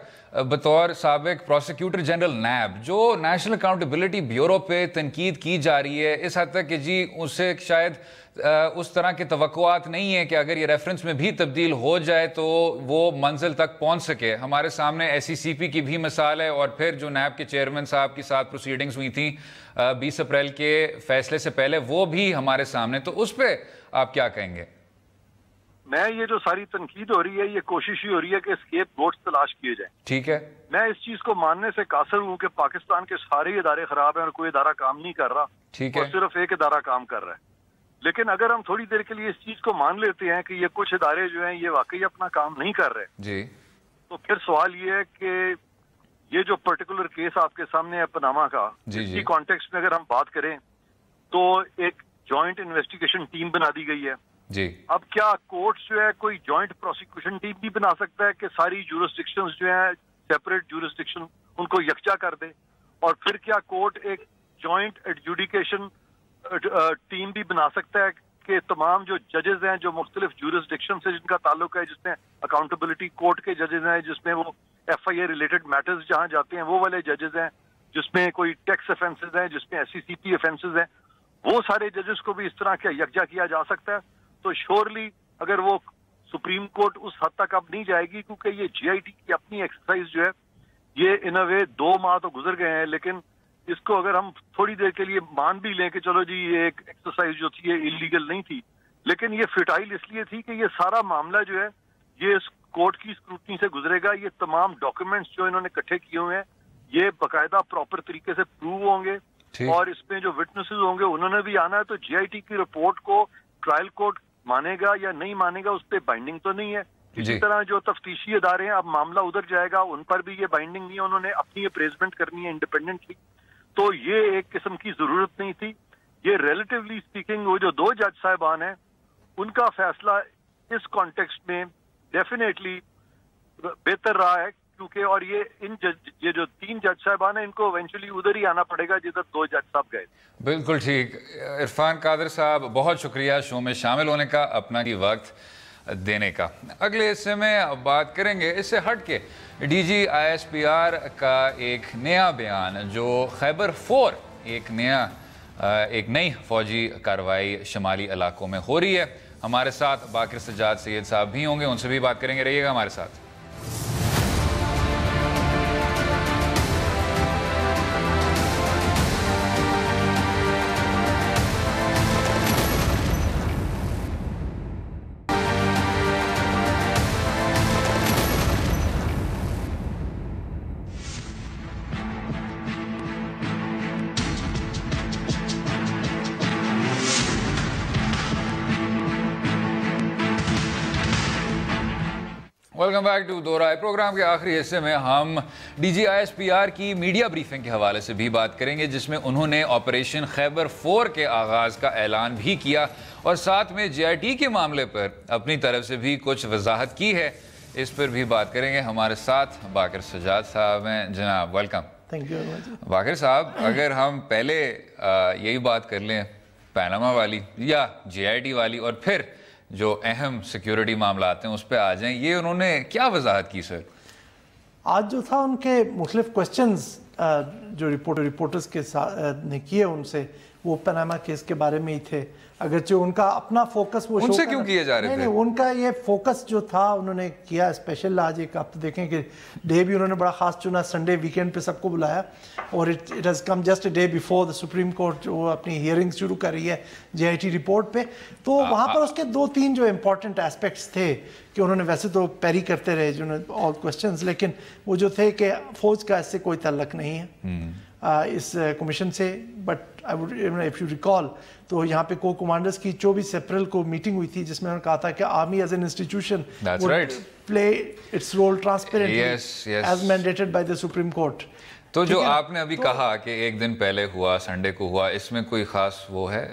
S1: बतौर साबिक प्रोसिक्यूटर जनरल नैब, जो नेशनल अकाउंटेबिलिटी ब्यूरो पे तनकीद की जा रही है इस हद तक कि जी उससे शायद उस तरह की तवक्कुआत नहीं है कि अगर ये रेफरेंस में भी तब्दील हो जाए तो वो मंजिल तक पहुंच सके। हमारे सामने SECP की भी मिसाल है, और फिर जो नैब के चेयरमैन साहब के साथ प्रोसीडिंग्स हुई थी 20 अप्रैल के फैसले से पहले, वो भी हमारे सामने, तो उस पर आप क्या कहेंगे?
S3: मैं ये जो सारी तनकीद हो रही है, ये कोशिश ही हो रही है कि स्केप गोट्स तलाश किए जाएं।
S1: ठीक है,
S3: मैं इस चीज को मानने से कासिर हूं कि पाकिस्तान के सारे इदारे खराब हैं और कोई इदारा काम नहीं कर रहा,
S1: ठीक है,
S3: और सिर्फ एक इदारा काम कर रहा है। लेकिन अगर हम थोड़ी देर के लिए इस चीज को मान लेते हैं कि ये कुछ इदारे जो हैं ये वाकई अपना काम नहीं कर रहे
S1: जी,
S3: तो फिर सवाल ये है कि ये जो पर्टिकुलर केस आपके सामने है पनामा का, इसी कॉन्टेक्स्ट में अगर हम बात करें तो एक जॉइंट इन्वेस्टिगेशन टीम बना दी गई है
S1: जी।
S3: अब क्या कोर्ट जो है कोई जॉइंट प्रोसिक्यूशन टीम भी बना सकता है कि सारी ज्यूरिसडिक्शंस जो है सेपरेट ज्यूरिसडिक्शन उनको यकजा कर दे, और फिर क्या कोर्ट एक जॉइंट एडजुडिकेशन टीम भी बना सकता है कि तमाम जो जजेस हैं जो मुख्तलिफ ज्यूरिसडिक्शन से जिनका ताल्लुक है, जिसमें अकाउंटेबिलिटी कोर्ट के जजेस हैं, जिसमें वो FIA रिलेटेड मैटर्स जहां जाते हैं वो वाले जजेस हैं, जिसमें कोई टैक्स ऑफेंसेस हैं, जिसमें SECP ऑफेंसेस हैं, वो सारे जजेस को भी इस तरह का यकजा किया जा सकता है। तो श्योरली अगर वो सुप्रीम कोर्ट उस हद तक अब नहीं जाएगी, क्योंकि ये GIT की अपनी एक्सरसाइज जो है ये इन अ वे 2 माह तो गुजर गए हैं, लेकिन इसको अगर हम थोड़ी देर के लिए मान भी लें कि चलो जी ये एक एक्सरसाइज जो थी ये इलीगल नहीं थी, लेकिन ये फिटाइल इसलिए थी कि ये सारा मामला जो है ये कोर्ट की स्क्रूटनी से गुजरेगा, ये तमाम डॉक्यूमेंट्स जो इन्होंने इकट्ठे किए हुए हैं ये बाकायदा प्रॉपर तरीके से प्रूव होंगे, और इसमें जो विटनेसेस होंगे उन्होंने भी आना है। तो GIT की रिपोर्ट को ट्रायल कोर्ट मानेगा या नहीं मानेगा उस पर बाइंडिंग तो नहीं है। इसी तरह जो तफ्तीशी इदारे हैं, अब मामला उधर जाएगा, उन पर भी ये बाइंडिंग नहीं है, उन्होंने अपनी अप्रेजमेंट करनी है इंडिपेंडेंटली, तो ये एक किस्म की जरूरत नहीं थी। ये रिलेटिवली स्पीकिंग वो जो 2 जज साहिबान हैं उनका फैसला इस कॉन्टेक्स्ट में डेफिनेटली बेहतर रहा है, क्योंकि और ये जो 3 जज साहिबान हैं इनको इवेंचुअली उधर ही आना पड़ेगा जिधर 2 जज साहब गए। बिल्कुल
S1: ठीक। इरफान कादर साहब, बहुत शुक्रिया शो में शामिल होने का, अपना ही वक्त देने का। अगले हिस्से में बात करेंगे इससे हट के DG ISPR का एक नया बयान, जो खैबर 4 एक नई फौजी कार्रवाई शुमाली इलाकों में हो रही है। हमारे साथ बाकिर सज्जाद सैयद साहब भी होंगे, उनसे भी बात करेंगे, रहिएगा हमारे साथ। वेलकम बैक टू दो राय। प्रोग्राम के आखिरी हिस्से में हम DG ISPR की मीडिया ब्रीफिंग के हवाले से भी बात करेंगे, जिसमें उन्होंने ऑपरेशन खैबर 4 के आगाज़ का ऐलान भी किया और साथ में GIT के मामले पर अपनी तरफ से भी कुछ वजाहत की है। इस पर भी बात करेंगे। हमारे साथ बाकिर सज्जाद साहब हैं। जनाब वेलकम।
S4: Thank you.
S1: बाकिर साहब, अगर हम पहले यही बात कर लें पैनामा वाली या GIT वाली, और फिर जो अहम सिक्योरिटी मामला आते हैं उस पर आ जाएं, ये उन्होंने क्या वजाहत की सर?
S4: आज जो था उनके मुख्तलिफ क्वेश्चंस जो रिपोर्टर्स के साथ ने किए उनसे, وہ पनामा केस के बारे में ही थे, अगरचे उनका अपना फोकस वो
S1: उनसे क्यों किए जा रहे थे?
S4: नहीं, उनका ये फोकस जो था उन्होंने किया स्पेशल। आज एक आप तो देखें कि डे भी उन्होंने बड़ा खास चुना, संडे वीकेंड पे सबको बुलाया, और it has come just a day before the supreme court वो अपनी हियरिंग शुरू कर रही है JIT रिपोर्ट पे। तो वहाँ पर उसके 2-3 जो इम्पोर्टेंट एस्पेक्ट्स थे कि उन्होंने वैसे तो पैरी करते रहे जो ऑल क्वेश्चंस, लेकिन वो जो थे कि फौज का इससे कोई ताल्लुक नहीं है इस कमीशन से। But I would if you recall तो यहाँ पे को कमांडर्स की 24 अप्रैल को मीटिंग हुई थी जिसमें उन्होंने कहा था कि army as an institution play its role transparently as mandated by the supreme court.
S1: तो जो आपने अभी कहा कि एक दिन पहले हुआ, संडे को हुआ, इसमें कोई खास वो है?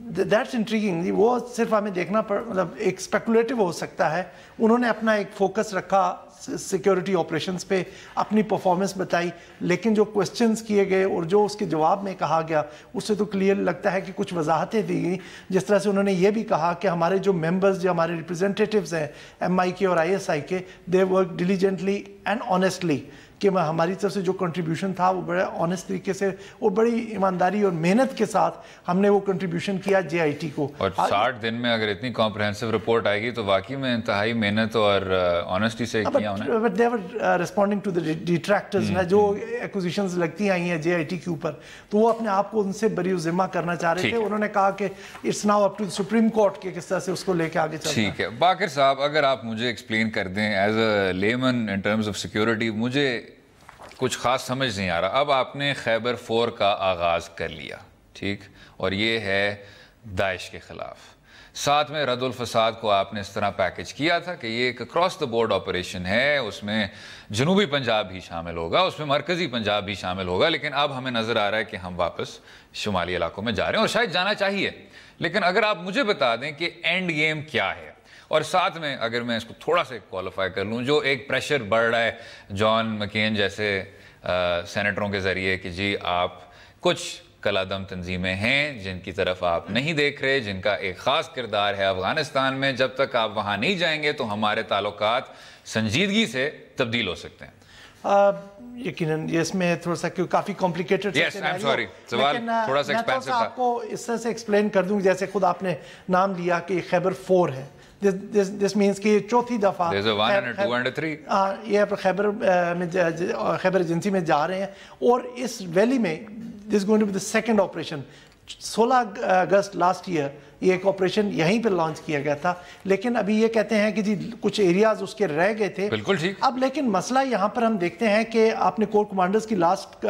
S4: That's intriguing. वो सिर्फ हमें देखना मतलब एक स्पेकुलेटिव हो सकता है। उन्होंने अपना एक फोकस रखा सिक्योरिटी ऑपरेशंस पे, अपनी परफॉर्मेंस बताई, लेकिन जो क्वेश्चंस किए गए और जो उसके जवाब में कहा गया उससे तो क्लियर लगता है कि कुछ वजाहतें दी गई। जिस तरह से उन्होंने ये भी कहा कि हमारे जो मेंबर्स, जो हमारे रिप्रेजेंटेटिव्स हैं MI के और ISI के, they work diligently and honestly, कि हमारी तरफ से जो कंट्रीब्यूशन था वो बड़े ऑनेस्ट तरीके से और बड़ी ईमानदारी और मेहनत के साथ हमने वो कंट्रीब्यूशन किया JIT को। और
S1: 60 दिन में अगर इतनी कॉम्प्रिहेंसिव रिपोर्ट आएगी तो वाकई में इंतहाई मेहनत और ऑनेस्टी से किया उन्होंने।
S4: But they were responding to the detractors ना, जो एक्विजिशंस लगती आई हैं JIT के ऊपर, तो वो अपने आप को उनसे बरी जिम्मा करना चाह रहे थे। उन्होंने कहा कि it's now up to the supreme court के किस तरह से उसको लेके आगे चलना।
S1: ठीक है बाकर साहब, अगर आप मुझे एक्सप्लेन कर दें as a layman in terms of security, मुझे कुछ खास समझ नहीं आ रहा। अब आपने खैबर 4 का आगाज़ कर लिया, ठीक, और ये है दाइश के ख़िलाफ़, साथ में रद्दुल फसाद को आपने इस तरह पैकेज किया था कि ये एक क्रॉस द बोर्ड ऑपरेशन है, उसमें जनूबी पंजाब भी शामिल होगा, उसमें मरकज़ी पंजाब भी शामिल होगा, लेकिन अब हमें नज़र आ रहा है कि हम वापस शुमाली इलाकों में जा रहे हैं, और शायद जाना चाहिए। लेकिन अगर आप मुझे बता दें कि एंड गेम क्या है, और साथ में अगर मैं इसको थोड़ा सा क्वालिफाई कर लूँ, जो एक प्रेशर बढ़ रहा है जॉन मकेन जैसे सेनेटरों के ज़रिए कि जी आप कुछ कलादम तंजीमें हैं जिनकी तरफ आप नहीं देख रहे, जिनका एक ख़ास किरदार है अफ़गानिस्तान में, जब तक आप वहाँ नहीं जाएंगे तो हमारे ताल्लुकात संजीदगी से तब्दील हो सकते हैं।
S4: यकीनन ये इसमें थोड़ा सा क्यों काफ़ी कॉम्प्लिकेटेड
S1: सवाल थोड़ा सा एक्सपेंसिव था।
S4: आपको इस तरह से एक्सप्लेन कर दूँ, जैसे खुद आपने नाम लिया कि खैबर 4 है, This means कि चौथी दफा
S1: There's a 1 and a 2 and a 3
S4: ये खैबर एजेंसी में जा रहे हैं, और इस वैली में this is going to be the second operation। 16 August last year ये एक ऑपरेशन यहीं पर लॉन्च किया गया था, लेकिन अभी ये कहते हैं कि जी कुछ एरियाज उसके रह गए थे।
S1: बिल्कुल ठीक।
S4: अब लेकिन मसला यहाँ पर हम देखते हैं कि आपने कोर कमांडर्स की लास्ट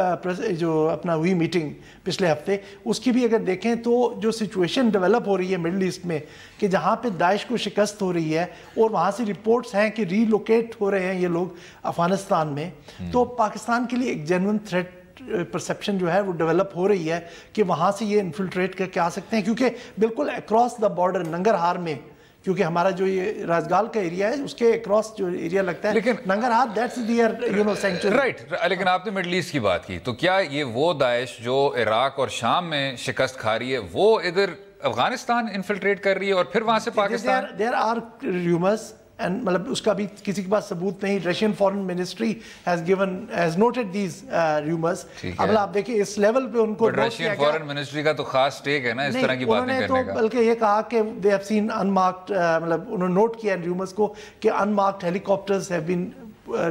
S4: जो अपना हुई मीटिंग पिछले हफ्ते, उसकी भी अगर देखें तो जो सिचुएशन डेवलप हो रही है मिडल ईस्ट में, कि जहाँ पे दाइश को शिकस्त हो रही है और वहाँ से रिपोर्ट्स हैं कि रीलोकेट हो रहे हैं ये लोग अफगानिस्तान में, तो पाकिस्तान के लिए एक जेन्युइन थ्रेट परसेप्शन जो है वो डेवलप हो रही है कि वहाँ से ये इन्फिल्ट्रेट करके आ सकते हैं, क्योंकि बिल्कुल अक्रॉस द बॉर्डर नंगरहार में, क्योंकि हमारा जो ये राजगाल का एरिया है उसके अक्रॉस जो एरिया लगता है, लेकिन Nangarhar that's their century,
S1: right. लेकिन आपने मिडल ईस्ट की बात की, तो क्या ये वो दाइश जो इराक और शाम में शिकस्त खा रही है वो इधर अफगानिस्तान इन्फिल्ट्रेट कर रही है और फिर वहाँ से Pakistan?
S4: There are rumours and मतलब उसका भी किसी के पास सबूत नहीं। Russian foreign ministry has noted these rumours. अब आप देखिए इस लेवल पे उनको
S1: रशियन फॉरेन मिनिस्ट्री का तो खास स्टेक है ना इस तरह की बातें करने का।
S4: बल्कि ये कहा कि दे हैव सीन अनमार्क्ड, मतलब उन्होंने नोट किया र्यूमर्स को कि unmarked helicopters have been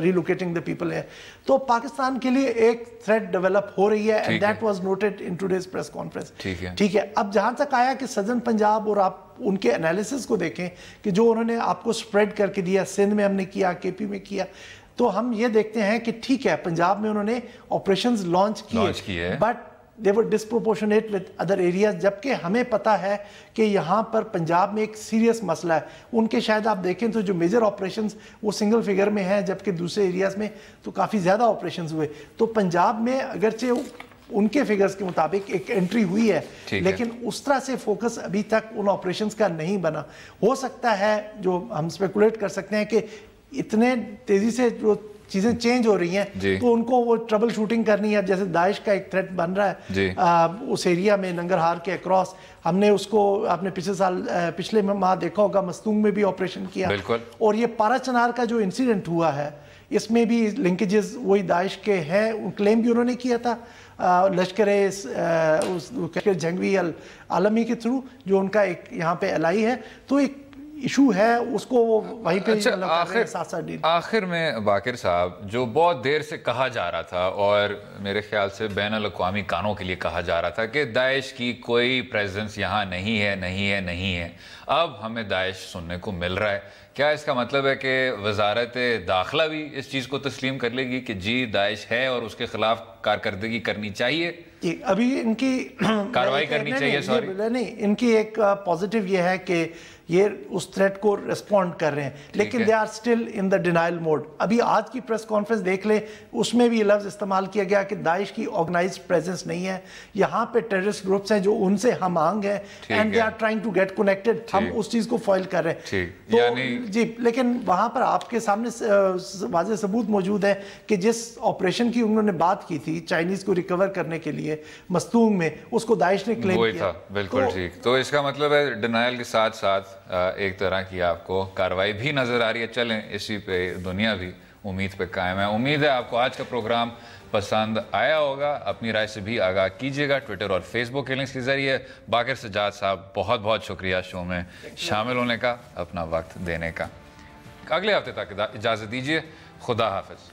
S4: relocating the people है। तो पाकिस्तान के लिए एक थ्रेट डेवलप हो रही है, and that was noted in today's press conference। ठीक है। अब जहां तक आया कि सदर्न पंजाब, और आप उनके एनालिसिस को देखें कि जो उन्होंने आपको स्प्रेड करके दिया, सिंध में हमने किया, KP में किया, तो हम ये देखते हैं कि ठीक है पंजाब में उन्होंने ऑपरेशंस लॉन्च किए, but they were disproportionate with other areas, जबकि हमें पता है कि यहाँ पर पंजाब में एक सीरियस मसला है। उनके शायद आप देखें तो जो मेजर ऑपरेशंस वो सिंगल फिगर में हैं, जबकि दूसरे एरियाज में तो काफ़ी ज़्यादा ऑपरेशंस हुए। तो पंजाब में अगरचे उनके फिगर्स के मुताबिक एक एंट्री हुई है, लेकिन उस तरह से फोकस अभी तक उन ऑपरेशंस का नहीं बना। हो सकता है, जो हम स्पेकुलेट कर सकते हैं कि इतने तेज़ी से जो चीजें चेंज हो रही हैं तो उनको वो ट्रबल शूटिंग करनी है। जैसे दाइश का एक थ्रेट बन रहा है उस एरिया में नंगरहार के अक्रॉस, हमने उसको आपने पिछले माह देखा होगा मस्तूंग में भी ऑपरेशन किया, और ये पारा चनार का जो इंसिडेंट हुआ है इसमें भी लिंकेजेस वही दाइश के हैं, क्लेम भी उन्होंने किया था लश्कर जंगवी आलमी के थ्रू, जो उनका एक यहाँ पे एलाई है, तो एक इशू है उसको वहीं पे
S1: आखिर में बाकिर साहब, जो बहुत देर से कहा जा रहा था और मेरे ख्याल से बैनुल अक़वामी कानों के लिए कहा जा रहा था कि दाइश की कोई प्रेजेंस यहाँ नहीं है, अब हमें दाइश सुनने को मिल रहा है। क्या इसका मतलब है कि वजारत दाखिला भी इस चीज़ को तस्लीम कर लेगी कि जी दाइश है और उसके खिलाफ कारकर्दगी करनी चाहिए,
S4: अभी इनकी
S1: कार्रवाई करनी चाहिए? सॉरी
S4: नहीं, इनकी एक पॉजिटिव ये है कि ये उस थ्रेट को रिस्पॉन्ड कर रहे हैं, लेकिन they are still in the denial mode. अभी आज की प्रेस कॉन्फ्रेंस देख ले, उसमें भी ये लफ्ज़ इस्तेमाल किया गया कि दाइश की ऑर्गेनाइज्ड प्रेजेंस नहीं है, यहाँ पे टेररिस्ट ग्रुप्स हैं जो उनसे हम आंग हैं, and they are trying to get connected. हम उस चीज़ को फॉइल कर रहे हैं तो जी, लेकिन वहाँ पर आपके सामने वाज़ेह सबूत मौजूद है कि जिस ऑपरेशन की उन्होंने बात की थी चाइनीज़ को रिकवर करने के लिए मस्तूंग में, उसको दाइश ने क्लेम किया।
S1: बिल्कुल ठीक। तो इसका मतलब है डिनाइल के साथ साथ एक तरह की आपको कार्रवाई भी नजर आ रही है। चलें, इसी पे दुनिया भी उम्मीद पे कायम है। उम्मीद है आपको आज का प्रोग्राम पसंद आया होगा। अपनी राय से भी आगाह कीजिएगा ट्विटर और फेसबुक के लिंक्स के जरिए। बाकिर सज्जाद साहब, बहुत बहुत शुक्रिया शो में शामिल होने का, अपना वक्त देने का। अगले हफ्ते तक इजाज़त दीजिए। खुदा हाफिज।